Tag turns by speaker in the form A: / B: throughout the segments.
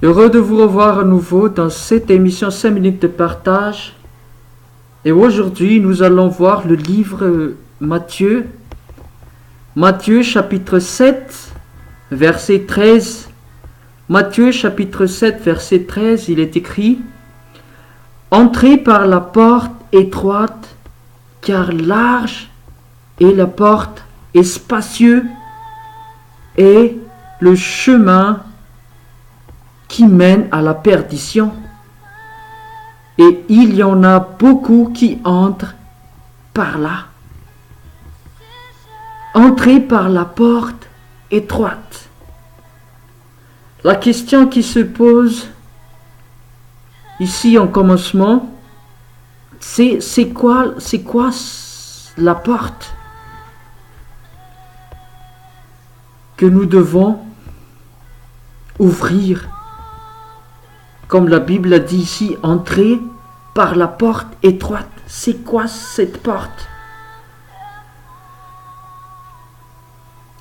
A: Heureux de vous revoir à nouveau dans cette émission 5 minutes de partage. Et aujourd'hui, nous allons voir le livre Matthieu. Matthieu chapitre 7, verset 13. Matthieu chapitre 7, verset 13, il est écrit: Entrez par la porte étroite, car large est la porte et spacieux est le chemin qui mène à la perdition, et il y en a beaucoup qui entrent par là. Entrez par la porte étroite. La question qui se pose ici en commencement, c'est quoi la porte que nous devons ouvrir? Comme la Bible a dit ici, entrez par la porte étroite. C'est quoi cette porte?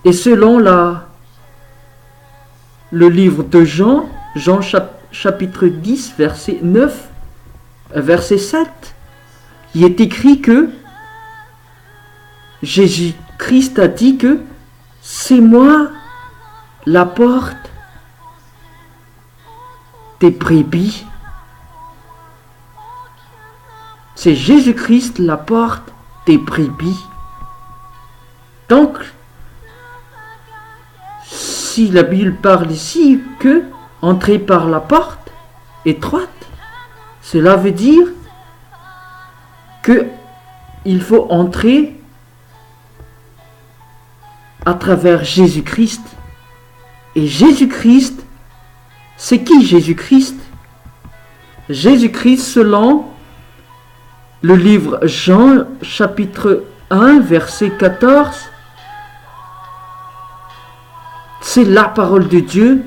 A: Et selon le livre de Jean, chapitre 10, verset 9, verset 7, il est écrit que Jésus-Christ a dit que c'est moi la porte des brebis. C'est Jésus-Christ la porte des brebis. Donc, si la Bible parle ici que entrer par la porte étroite, cela veut dire que il faut entrer à travers Jésus-Christ. Et Jésus-Christ, c'est qui Jésus-Christ? Jésus-Christ, selon le livre Jean, chapitre 1, verset 14, c'est la parole de Dieu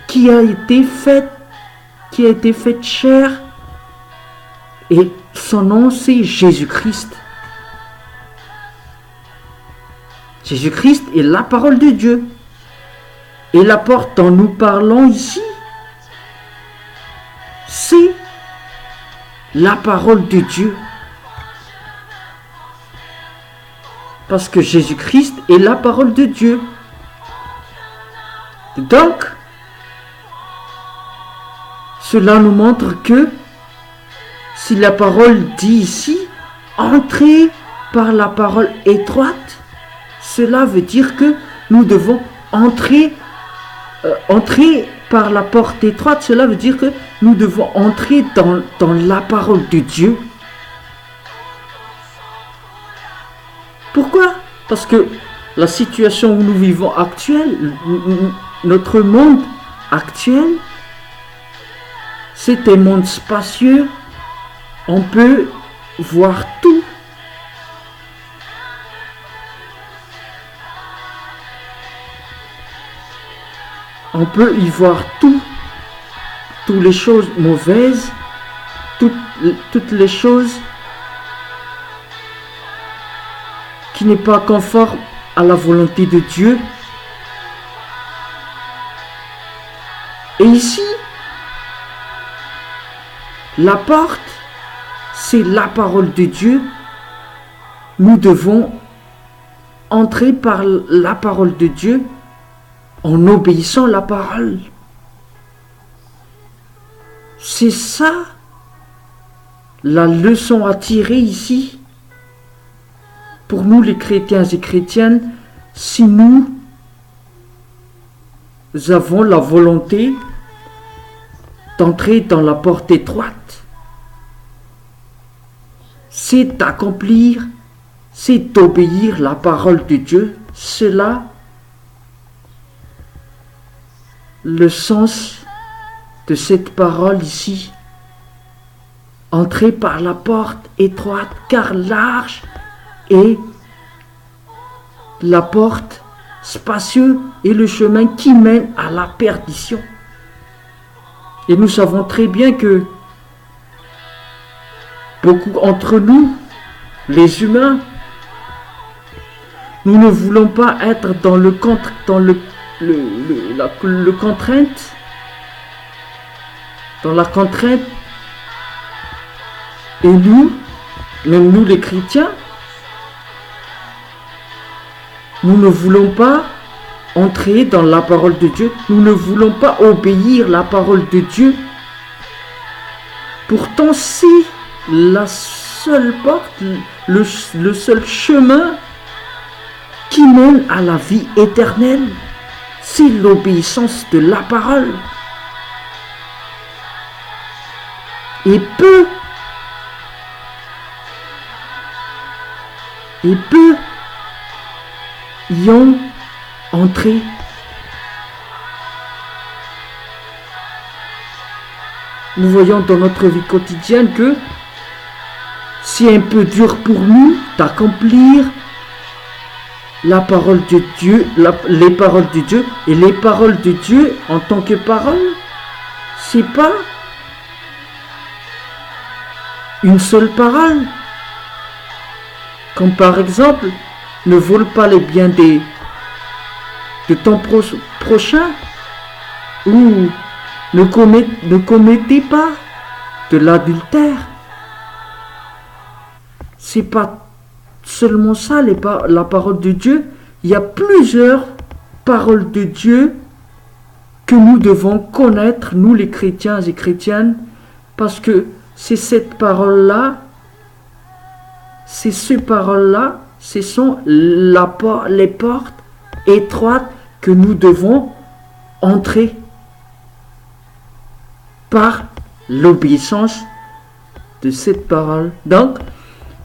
A: qui a été faite chair, et son nom c'est Jésus-Christ. Jésus-Christ est la parole de Dieu. Et la porte dont nous parlons ici, c'est la parole de Dieu. Parce que Jésus-Christ est la parole de Dieu. Donc, cela nous montre que si la parole dit ici, entrez par la parole étroite, cela veut dire que nous devons entrer par la porte étroite, cela veut dire que nous devons entrer dans la parole de Dieu. Pourquoi? Parce que la situation où nous vivons actuelle, notre monde actuel, c'est un monde spacieux. On peut voir tout. On peut y voir toutes les choses mauvaises, toutes les choses qui n'est pas conforme à la volonté de Dieu. Et ici, la porte, c'est la parole de Dieu. Nous devons entrer par la parole de Dieu en obéissant à la parole. C'est ça la leçon à tirer ici. Pour nous les chrétiens et chrétiennes, si nous avons la volonté d'entrer dans la porte étroite, c'est d'accomplir, c'est d'obéir la parole de Dieu. Cela, le sens de cette parole ici. Entrez par la porte étroite, car large est la porte, spacieux est le chemin qui mène à la perdition. Et nous savons très bien que beaucoup d'entre nous, les humains, nous ne voulons pas être dans le contrainte dans la contrainte. Et nous, même nous les chrétiens, nous ne voulons pas entrer dans la parole de Dieu. Nous ne voulons pas obéir la parole de Dieu. Pourtant, si la seule porte, le seul chemin qui mène à la vie éternelle, c'est l'obéissance de la parole. Et peu y ont entré. Nous voyons dans notre vie quotidienne que c'est un peu dur pour nous d'accomplir la parole de Dieu, les paroles de Dieu. Et les paroles de Dieu en tant que parole, c'est pas une seule parole. Comme par exemple, ne vole pas les biens de ton prochain, ou ne commettez pas de l'adultère. C'est pas seulement ça, la parole de Dieu. Il y a plusieurs paroles de Dieu que nous devons connaître, nous les chrétiens et chrétiennes, parce que c'est cette parole-là, ce sont les portes étroites que nous devons entrer par l'obéissance de cette parole. Donc,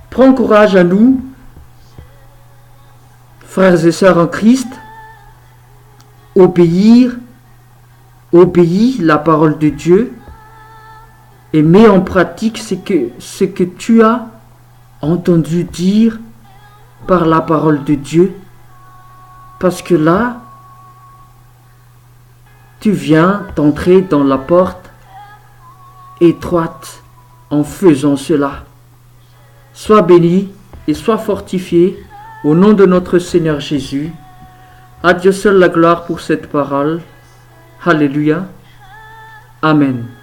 A: prends courage à nous, frères et sœurs en Christ, obéis la parole de Dieu et mets en pratique ce que tu as entendu dire par la parole de Dieu, parce que là, tu viens d'entrer dans la porte étroite en faisant cela. Sois béni et sois fortifié au nom de notre Seigneur Jésus. À Dieu seul la gloire pour cette parole. Alléluia. Amen.